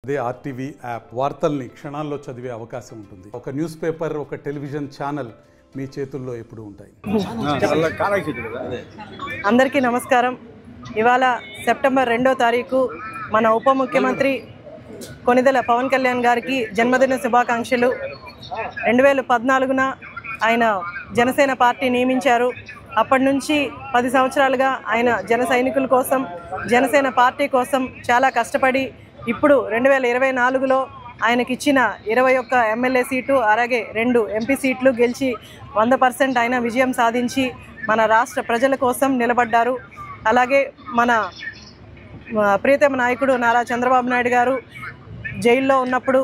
అదే RTV app వార్తల్ని క్షణాల్లో చదివే అవకాశం ఉంటుంది. ఒక న్యూస్ పేపర్, ఒక టెలివిజన్ ఛానల్ మీ చేతుల్లో ఎప్పుడూ ఉంటాయి. అందరికీ నమస్కారం. ఇవాళ సెప్టెంబర్ 2వ తారీఖు మన ఉప ముఖ్యమంత్రి కొనిదెల పవన్ కళ్యాణ్ గారికి జన్మదిన శుభాకాంక్షలు. 2014న ఆయన జనసేన పార్టీ నియమించారు. అప్పటి నుంచి 10 సంవత్సరాలుగా ఆయన జన సైనికుల కోసం, జనసేన పార్టీ కోసం చాలా కష్టపడి ఇప్పుడు 2024లో ఆయనకిచ్చిన 21 ఎమ్మెల్యే సీటు, అలాగే 2 ఎంపీ సీట్లు గెలిచి 100% ఆయన విజయం సాధించి మన రాష్ట్ర ప్రజల కోసం నిలబడ్డారు. అలాగే మన ప్రియతమ నాయకుడు నారా చంద్రబాబు నాయుడు గారు జైల్లో ఉన్నప్పుడు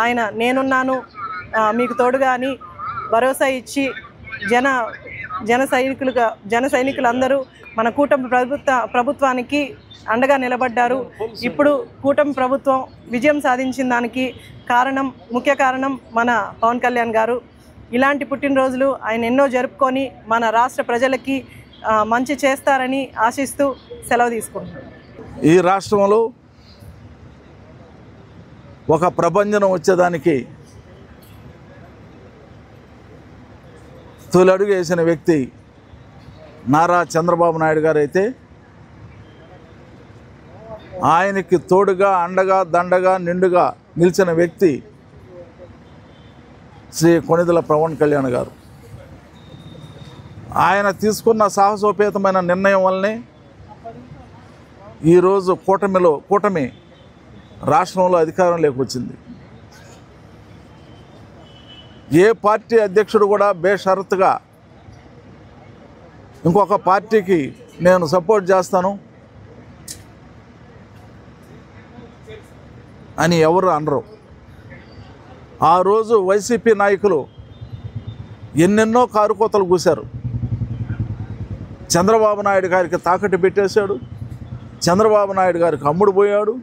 ఆయన నేనున్నాను మీకు తోడుగా అని భరోసా ఇచ్చి జన సైనికులందరూ మన కూటమి ప్రభుత్వానికి అండగా నిలబడ్డారు. ఇప్పుడు కూటమి ప్రభుత్వం విజయం సాధించిన దానికి ముఖ్య కారణం మన పవన్ కళ్యాణ్ గారు. ఇలాంటి పుట్టినరోజులు ఆయన ఎన్నో జరుపుకొని మన రాష్ట్ర ప్రజలకి మంచి చేస్తారని ఆశిస్తూ సెలవు తీసుకుంటున్నాను. ఈ రాష్ట్రంలో ఒక ప్రభంజనం వచ్చేదానికి తొలి అడుగు వేసిన వ్యక్తి నారా చంద్రబాబు నాయుడు గారు అయితే, ఆయనకి తోడుగా అండగా దండగా నిండుగా నిలిచిన వ్యక్తి శ్రీ కొనిదెల పవన్ కళ్యాణ్ గారు. ఆయన తీసుకున్న సాహసోపేతమైన నిర్ణయం వల్లనే ఈరోజు కూటమి రాష్ట్రంలో అధికారంలోకి వచ్చింది. ఏ పార్టీ అధ్యక్షుడు కూడా బేషరతుగా ఇంకొక పార్టీకి నేను సపోర్ట్ చేస్తాను అని ఎవరు అనరు. ఆ రోజు వైసీపీ నాయకులు ఎన్నెన్నో కారుకోతలు కూశారు. చంద్రబాబు నాయుడు గారికి తాకట్టు పెట్టేశాడు, చంద్రబాబు నాయుడు గారికి అమ్ముడు పోయాడు,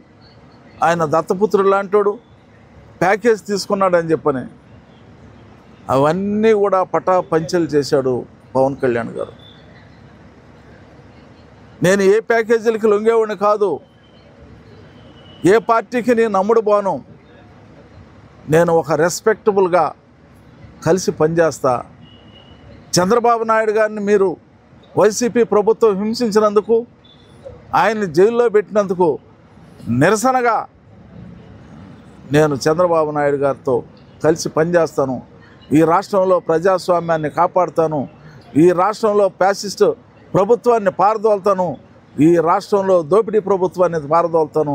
ఆయన దత్తపుత్రుడు లాంటోడు, ప్యాకేజ్ తీసుకున్నాడని చెప్పని అవన్నీ కూడా పటాపంచలు చేశాడు పవన్ కళ్యాణ్ గారు. నేను ఏ ప్యాకేజీలకి లొంగేవాడిని కాదు, ఏ పార్టీకి నేను అమ్ముడు పోను, నేను ఒక రెస్పెక్టబుల్గా కలిసి పనిచేస్తా. చంద్రబాబు నాయుడు గారిని మీరు వైసీపీ ప్రభుత్వం హింసించినందుకు, ఆయన్ని జైల్లో పెట్టినందుకు నిరసనగా నేను చంద్రబాబు నాయుడు గారితో కలిసి పనిచేస్తాను. ఈ రాష్ట్రంలో ప్రజాస్వామ్యాన్ని కాపాడుతాను, ఈ రాష్ట్రంలో ఫ్యాసిస్ట్ ప్రభుత్వాన్ని పారదోలుతాను, ఈ రాష్ట్రంలో దోపిడీ ప్రభుత్వాన్ని పారదోలుతాను,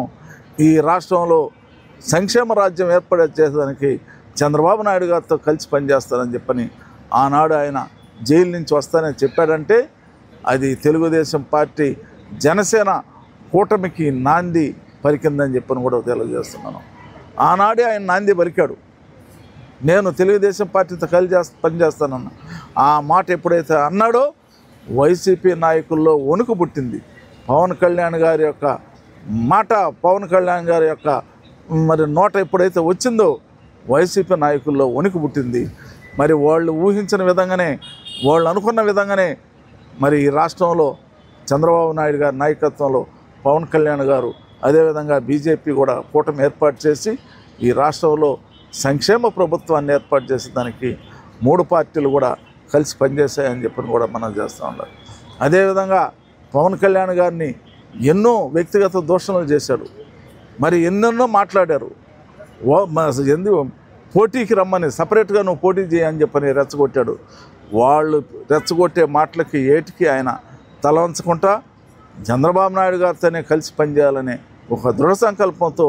ఈ రాష్ట్రంలో సంక్షేమ రాజ్యం ఏర్పడే చేసేదానికి చంద్రబాబు నాయుడు గారితో కలిసి పనిచేస్తానని చెప్పని ఆనాడు ఆయన జైలు నుంచి వస్తానని చెప్పాడంటే అది తెలుగుదేశం పార్టీ జనసేన కూటమికి నాంది పలికిందని చెప్పని కూడా తెలియజేస్తున్నాను. ఆనాడే ఆయన నాంది పలికాడు, నేను తెలుగుదేశం పార్టీతో కలిసి పనిచేస్తానన్న ఆ మాట ఎప్పుడైతే అన్నాడో వైసీపీ నాయకుల్లో వణుకు పుట్టింది. పవన్ కళ్యాణ్ గారి యొక్క మాట, పవన్ కళ్యాణ్ గారి యొక్క మరి నోట ఎప్పుడైతే వచ్చిందో వైసీపీ నాయకుల్లో వణుకు పుట్టింది. మరి వాళ్ళు ఊహించిన విధంగానే, వాళ్ళు అనుకున్న విధంగానే మరి ఈ రాష్ట్రంలో చంద్రబాబు నాయుడు గారి నాయకత్వంలో పవన్ కళ్యాణ్ గారు, అదేవిధంగా బీజేపీ కూడా కూటమి ఏర్పాటు చేసి ఈ రాష్ట్రంలో సంక్షేమ ప్రభుత్వాన్ని ఏర్పాటు చేసే దానికి 3 పార్టీలు కూడా కలిసి పనిచేశాయని చెప్పని కూడా మనం చేస్తూ ఉండాలి. అదేవిధంగా పవన్ కళ్యాణ్ గారిని ఎన్నో వ్యక్తిగత దూషణలు చేశాడు, మరి ఎన్నెన్నో మాట్లాడారు. పోటీకి రమ్మని, సపరేట్గా నువ్వు పోటీ చేయని చెప్పని రెచ్చగొట్టాడు. వాళ్ళు రెచ్చగొట్టే మాటలకి ఏటికి ఆయన తల వంచకుండా చంద్రబాబు నాయుడు గారితోనే కలిసి పనిచేయాలనే ఒక దృఢ సంకల్పంతో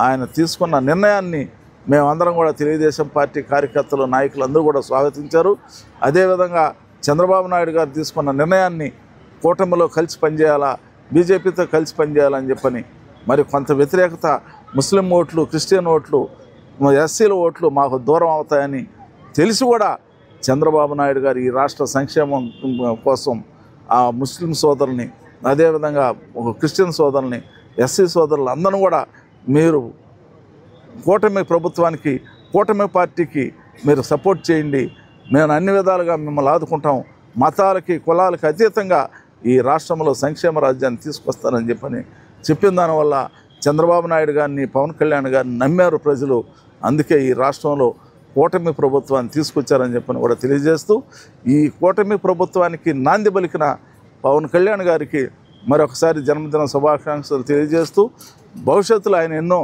ఆయన తీసుకున్న నిర్ణయాన్ని మేమందరం కూడా తెలుగుదేశం పార్టీ కార్యకర్తలు, నాయకులందరూ కూడా స్వాగతించారు. అదేవిధంగా చంద్రబాబు నాయుడు గారు తీసుకున్న నిర్ణయాన్ని కూటమిలో కలిసి పనిచేయాలా, బీజేపీతో కలిసి పనిచేయాలని చెప్పని మరి కొంత వ్యతిరేకత, ముస్లిం ఓట్లు, క్రిస్టియన్ ఓట్లు, ఎస్సీల ఓట్లు మాకు దూరం అవుతాయని తెలిసి కూడా చంద్రబాబు నాయుడు గారు ఈ రాష్ట్ర సంక్షేమం కోసం ఆ ముస్లిం సోదరుల్ని, అదేవిధంగా క్రిస్టియన్ సోదరుల్ని, ఎస్సీ సోదరులు అందరూ కూడా మీరు కూటమి ప్రభుత్వానికి, కూటమి పార్టీకి మీరు సపోర్ట్ చేయండి, మేము అన్ని విధాలుగా మిమ్మల్ని ఆదుకుంటాం, మతాలకి కులాలకి అతీతంగా ఈ రాష్ట్రంలో సంక్షేమ రాజ్యాన్ని తీసుకొస్తానని చెప్పని చెప్పిన దానివల్ల చంద్రబాబు నాయుడు గారిని, పవన్ కళ్యాణ్ గారిని నమ్మారు ప్రజలు. అందుకే ఈ రాష్ట్రంలో కూటమి ప్రభుత్వాన్ని తీసుకొచ్చారని చెప్పని కూడా తెలియజేస్తూ, ఈ కూటమి ప్రభుత్వానికి నాంది పలికిన పవన్ కళ్యాణ్ గారికి మరొకసారి జన్మదిన శుభాకాంక్షలు తెలియజేస్తూ, భవిష్యత్తులో ఆయన ఎన్నో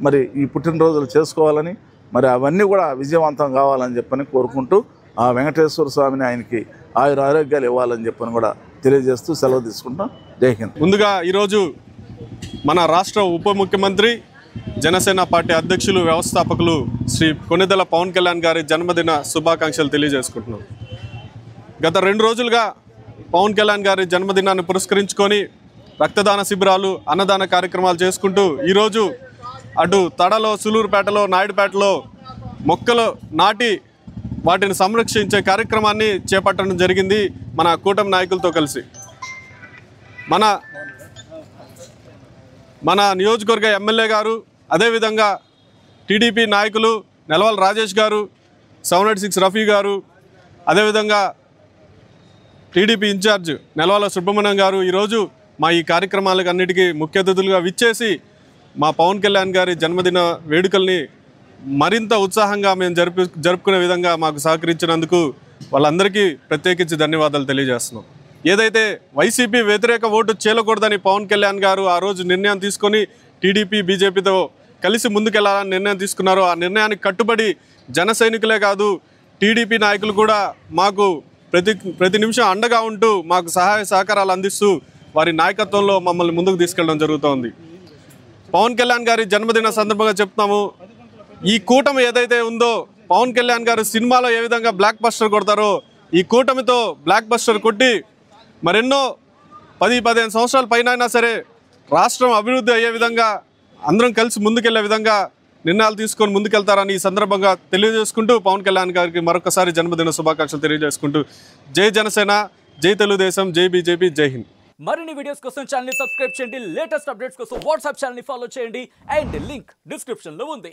మరి ఈ పుట్టినరోజులు చేసుకోవాలని, మరి అవన్నీ కూడా విజయవంతం కావాలని చెప్పని కోరుకుంటూ, ఆ వెంకటేశ్వర స్వామిని ఆయనకి ఆరోగ్యాలు ఇవ్వాలని చెప్పని కూడా తెలియజేస్తూ సెలవు తీసుకుంటాం. జై హింద్. ముందుగా ఈరోజు మన రాష్ట్ర ఉప ముఖ్యమంత్రి, జనసేన పార్టీ అధ్యక్షులు, వ్యవస్థాపకులు శ్రీ కొణిదెల పవన్ కళ్యాణ్ గారి జన్మదిన శుభాకాంక్షలు తెలియజేసుకుంటున్నాం. గత 2 రోజులుగా పవన్ కళ్యాణ్ గారి జన్మదినాన్ని పురస్కరించుకొని రక్తదాన శిబిరాలు, అన్నదాన కార్యక్రమాలు చేసుకుంటూ ఈరోజు అటు తడలో, సులూరుపేటలో, నాయుడుపేటలో మొక్కలు నాటి వాటిని సంరక్షించే కార్యక్రమాన్ని చేపట్టడం జరిగింది మన కూటమి నాయకులతో కలిసి. మన నియోజకవర్గ ఎమ్మెల్యే గారు, అదేవిధంగా టీడీపీ నాయకులు నెలవల రాజేష్ గారు, 786 రఫీ గారు, అదేవిధంగా టీడీపీ ఇన్ఛార్జ్ నెలవల సుబ్రహ్మణ్యం గారు ఈరోజు మా ఈ కార్యక్రమాలకు అన్నిటికీ ముఖ్య అతిథులుగా విచ్చేసి మా పవన్ కళ్యాణ్ గారి జన్మదిన వేడుకల్ని మరింత ఉత్సాహంగా మేము జరుపుకునే విధంగా మాకు సహకరించినందుకు వాళ్ళందరికీ ప్రత్యేకించి ధన్యవాదాలు తెలియజేస్తున్నాం. ఏదైతే వైసీపీ వ్యతిరేక ఓటు చేయకూడదని పవన్ కళ్యాణ్ గారు ఆ రోజు నిర్ణయం తీసుకొని టీడీపీ, బీజేపీతో కలిసి ముందుకెళ్లాలని నిర్ణయం తీసుకున్నారో, ఆ నిర్ణయానికి కట్టుబడి జన సైనికులే కాదు టీడీపీ నాయకులు కూడా మాకు ప్రతి నిమిషం అండగా ఉంటూ మాకు సహాయ సహకారాలు అందిస్తూ వారి నాయకత్వంలో మమ్మల్ని ముందుకు తీసుకెళ్ళడం జరుగుతోంది. పవన్ కళ్యాణ్ గారి జన్మదిన సందర్భంగా చెప్తున్నాము, ఈ కూటమి ఏదైతే ఉందో, పవన్ కళ్యాణ్ గారు సినిమాలో ఏ విధంగా బ్లాక్ బస్టర్ కొడతారో ఈ కూటమితో బ్లాక్ బస్టర్ కొట్టి మరెన్నో 10-15 సంవత్సరాల పైన అయినా సరే రాష్ట్రం అభివృద్ధి అయ్యే విధంగా అందరం కలిసి ముందుకెళ్లే విధంగా నిర్ణయాలు తీసుకొని ముందుకెళ్తారని ఈ సందర్భంగా తెలియజేసుకుంటూ పవన్ కళ్యాణ్ గారికి మరొకసారి జన్మదిన శుభాకాంక్షలు తెలియజేసుకుంటూ జై జనసేన, జై తెలుగుదేశం, జై బీజేపీ, జై హింద్. మరిన్ని వీడియోస్ కోసం ఛానల్ ని సబ్స్క్రైబ్ చేయండి. లేటెస్ట్ అప్డేట్స్ కోసం వాట్సాప్ ఛానల్ ని ఫాలో చేయండి. అండ్ లింక్ డిస్క్రిప్షన్ లో ఉంది.